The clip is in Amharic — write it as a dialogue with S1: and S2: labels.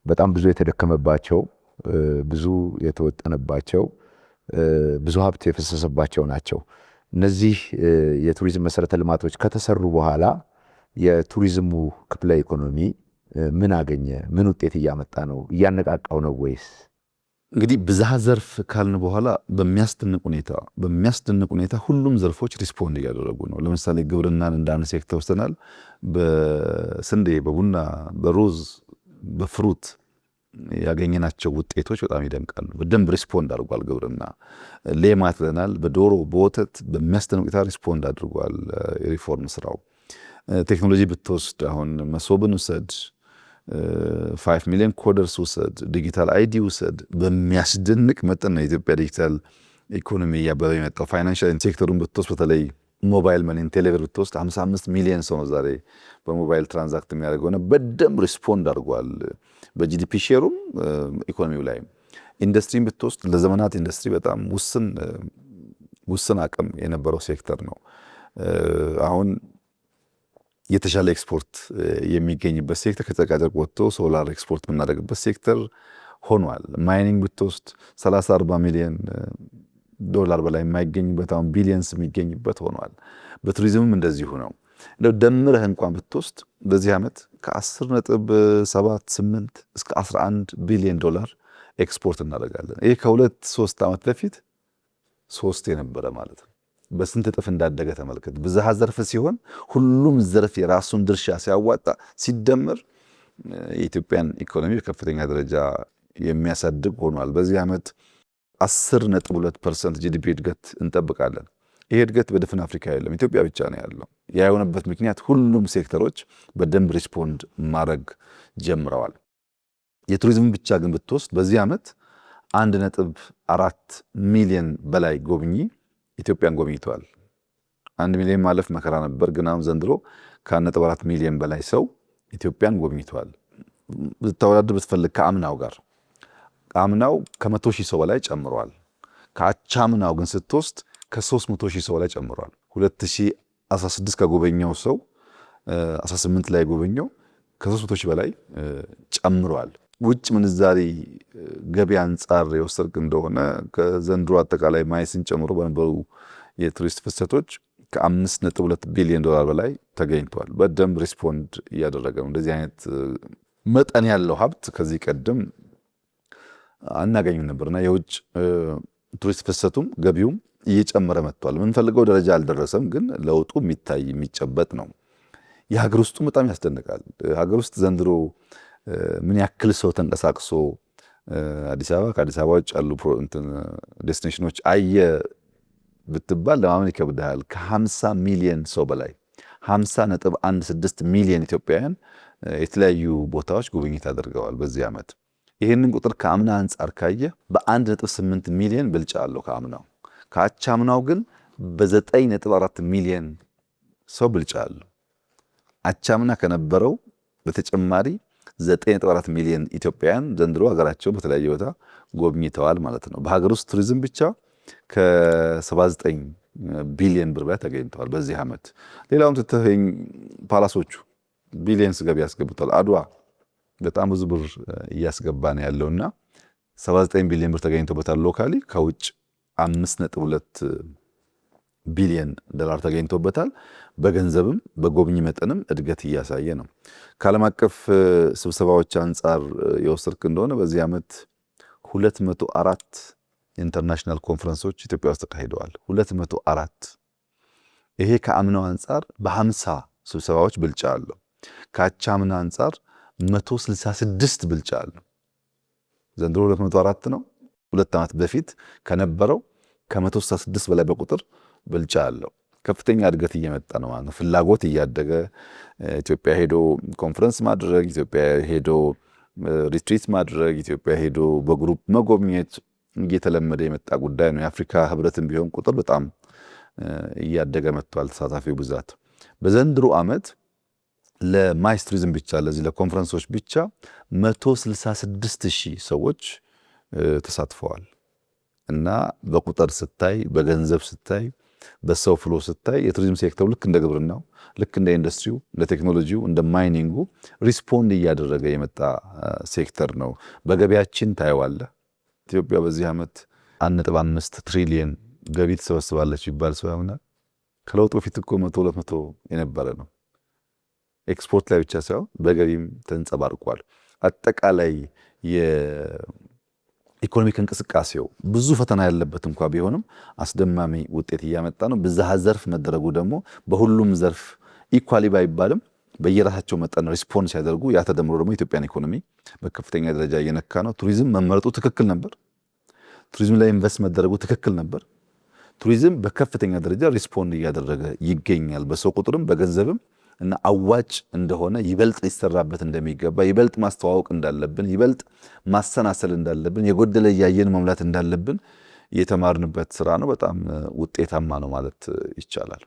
S1: በጣም ብዙ የተደከመባቸው ብዙ የተወጠነባቸው ብዙ ሀብት የፈሰሰባቸው ናቸው። እነዚህ የቱሪዝም መሰረተ ልማቶች ከተሰሩ በኋላ የቱሪዝሙ ክፍለ ኢኮኖሚ ምን አገኘ? ምን ውጤት እያመጣ ነው? እያነቃቃው ነው ወይስ?
S2: እንግዲህ ብዝሃ ዘርፍ ካልን በኋላ በሚያስደንቅ ሁኔታ ሁሉም ዘርፎች ሪስፖንድ እያደረጉ ነው። ለምሳሌ ግብርናን እንደ አንድ ሴክተር ወስደናል። በስንዴ፣ በቡና፣ በሩዝ፣ በፍሩት ያገኘናቸው ውጤቶች በጣም ይደንቃሉ። በደንብ ሪስፖንድ አድርጓል ግብርና። ሌማት ብለናል። በዶሮ በወተት በሚያስደንቅ ሁኔታ ሪስፖንድ አድርጓል የሪፎርም ስራው። ቴክኖሎጂ ብትወስድ አሁን መሶብን ውሰድ፣ 5 ሚሊዮን ኮደርስ ውሰድ፣ ዲጂታል አይዲ ውሰድ። በሚያስደንቅ መጠን ነው የኢትዮጵያ ዲጂታል ኢኮኖሚ እያበበ የመጣው። ፋይናንሻል ሴክተሩን ብትወስድ በተለይ ሞባይል መኒን ቴሌብር ብትወስድ 55 ሚሊዮን ሰው ነው ዛሬ በሞባይል ትራንዛክት የሚያደርገው ነው። በደንብ ሪስፖንድ አድርጓል በጂዲፒ ሼሩም ኢኮኖሚው ላይ። ኢንዱስትሪን ብትወስድ ለዘመናት ኢንዱስትሪ በጣም ውስን አቅም የነበረው ሴክተር ነው። አሁን የተሻለ ኤክስፖርት የሚገኝበት ሴክተር ከጨርቃጨርቅ ወጥቶ ሶላር ኤክስፖርት የምናደርግበት ሴክተር ሆኗል። ማይኒንግ ብትወስድ 30-40 ሚሊዮን ዶላር በላይ የማይገኝበት አሁን ቢሊየንስ የሚገኝበት ሆኗል። በቱሪዝምም እንደዚሁ ነው። እንደው ደምረህ እንኳን ብትወስድ በዚህ ዓመት ከ10.78 እስከ 11 ቢሊዮን ዶላር ኤክስፖርት እናደርጋለን። ይህ ከ2-3 ዓመት በፊት 3 የነበረ ማለት ነው። በስንት እጥፍ እንዳደገ ተመልከት። ብዝሃ ዘርፍ ሲሆን ሁሉም ዘርፍ የራሱን ድርሻ ሲያዋጣ ሲደመር የኢትዮጵያን ኢኮኖሚ በከፍተኛ ደረጃ የሚያሳድግ ሆኗል። በዚህ ዓመት 10.2% ጂዲፒ እድገት እንጠብቃለን። ይሄ እድገት በድፍን አፍሪካ የለም፣ ኢትዮጵያ ብቻ ነው ያለው። ያ የሆነበት ምክንያት ሁሉም ሴክተሮች በደንብ ሪስፖንድ ማድረግ ጀምረዋል። የቱሪዝም ብቻ ግን ብትወስድ በዚህ ዓመት 1.4 ሚሊዮን በላይ ጎብኚ ኢትዮጵያን ጎብኝተዋል። 1 ሚሊዮን ማለፍ መከራ ነበር፣ ግን አሁን ዘንድሮ ከ1.4 ሚሊዮን በላይ ሰው ኢትዮጵያን ጎብኝተዋል። ብታወዳድር ብትፈልግ ከአምናው ጋር አምናው ከ100 ሺህ ሰው በላይ ጨምሯል። ከአቻምናው ግን ስትወስድ ከ300 ሺህ ሰው በላይ ጨምሯል። 2016 ከጎበኘው ሰው 18 ላይ ጎበኘው ከ300 ሺህ በላይ ጨምሯል። ውጭ ምንዛሪ ገቢ አንጻር የወሰድክ እንደሆነ ከዘንድሮ አጠቃላይ ማይስን ጨምሮ በነበሩ የቱሪስት ፍሰቶች ከ5.2 ቢሊዮን ዶላር በላይ ተገኝቷል። በደንብ ሪስፖንድ እያደረገ ነው። እንደዚህ አይነት መጠን ያለው ሀብት ከዚህ ቀደም አናገኝም ነበርና የውጭ ቱሪስት ፍሰቱም ገቢውም እየጨመረ መጥቷል። የምንፈልገው ደረጃ አልደረሰም፣ ግን ለውጡ የሚታይ የሚጨበጥ ነው። የሀገር ውስጡ በጣም ያስደንቃል። ሀገር ውስጥ ዘንድሮ ምን ያክል ሰው ተንቀሳቅሶ አዲስ አበባ ከአዲስ አበባ ውጭ ያሉ ዴስቲኔሽኖች አየ ብትባል ለማመን ይከብዳል። ከ50 ሚሊዮን ሰው በላይ 50.16 ሚሊዮን ኢትዮጵያውያን የተለያዩ ቦታዎች ጉብኝት አድርገዋል በዚህ ዓመት። ይህንን ቁጥር ከአምና አንጻር ካየ በ1.8 ሚሊዮን ብልጫ አለው ከአምናው። ከአቻምናው ግን በ9.4 ሚሊዮን ሰው ብልጫ አለው። አቻምና ከነበረው በተጨማሪ 9.4 ሚሊዮን ኢትዮጵያውያን ዘንድሮ ሀገራቸው በተለያየ ቦታ ጎብኝተዋል ማለት ነው። በሀገር ውስጥ ቱሪዝም ብቻ ከ79 ቢሊዮን ብር በላይ ተገኝተዋል በዚህ ዓመት። ሌላውም ትተኸኝ ፓላሶቹ ቢሊየንስ ገቢ ያስገብቷል። አድዋ በጣም ብዙ ብር እያስገባ ነው ያለውና 79 ቢሊዮን ብር ተገኝቶበታል ሎካሊ። ከውጭ 5.2 ቢሊዮን ዶላር ተገኝቶበታል። በገንዘብም በጎብኚ መጠንም እድገት እያሳየ ነው። ከዓለም አቀፍ ስብሰባዎች አንጻር የወሰድክ እንደሆነ በዚህ ዓመት 204 ኢንተርናሽናል ኮንፈረንሶች ኢትዮጵያ ውስጥ ተካሂደዋል። 204። ይሄ ከአምናው አንጻር በ50 ስብሰባዎች ብልጫ አለው። ከአቻምና አንጻር 166 ብልጫ አለው። ዘንድሮ 204 ነው። 2 ዓመት በፊት ከነበረው ከ166 በላይ በቁጥር ብልጫ አለው። ከፍተኛ እድገት እየመጣ ነው ማለት ነው። ፍላጎት እያደገ ኢትዮጵያ ሄዶ ኮንፈረንስ ማድረግ፣ ኢትዮጵያ ሄዶ ሪትሪት ማድረግ፣ ኢትዮጵያ ሄዶ በግሩፕ መጎብኘት እየተለመደ የመጣ ጉዳይ ነው። የአፍሪካ ህብረትን ቢሆን ቁጥር በጣም እያደገ መጥቷል ተሳታፊው ብዛት። በዘንድሮ ዓመት ለማይስ ቱሪዝም ብቻ ለዚህ ለኮንፈረንሶች ብቻ 166,000 ሰዎች ተሳትፈዋል እና በቁጥር ስታይ በገንዘብ ስታይ በሰው ፍሎ ስታይ የቱሪዝም ሴክተሩ ልክ እንደ ግብርናው፣ ልክ እንደ ኢንዱስትሪው፣ እንደ ቴክኖሎጂው፣ እንደ ማይኒንጉ ሪስፖንድ እያደረገ የመጣ ሴክተር ነው። በገቢያችን ታየዋለህ። ኢትዮጵያ በዚህ ዓመት 1.5 ትሪሊየን ገቢ ትሰበስባለች ይባል ሰው ያምናል? ከለውጡ በፊት እኮ 100-200 የነበረ ነው። ኤክስፖርት ላይ ብቻ ሳይሆን በገቢም ተንጸባርቋል። አጠቃላይ የኢኮኖሚክ እንቅስቃሴው ብዙ ፈተና ያለበት እንኳ ቢሆንም አስደማሚ ውጤት እያመጣ ነው። ብዝሃ ዘርፍ መደረጉ ደግሞ በሁሉም ዘርፍ ኢኳሊ ባይባልም በየራሳቸው መጠን ሪስፖንድ ሲያደርጉ ያ ተደምሮ ደግሞ የኢትዮጵያን ኢኮኖሚ በከፍተኛ ደረጃ እየነካ ነው። ቱሪዝም መመረጡ ትክክል ነበር። ቱሪዝም ላይ ኢንቨስት መደረጉ ትክክል ነበር። ቱሪዝም በከፍተኛ ደረጃ ሪስፖንድ እያደረገ ይገኛል። በሰው ቁጥርም በገንዘብም እና አዋጭ እንደሆነ ይበልጥ ሊሰራበት እንደሚገባ ይበልጥ ማስተዋወቅ እንዳለብን ይበልጥ ማሰናሰል እንዳለብን የጎደለ እያየን መሙላት እንዳለብን የተማርንበት ስራ ነው። በጣም ውጤታማ ነው ማለት ይቻላል።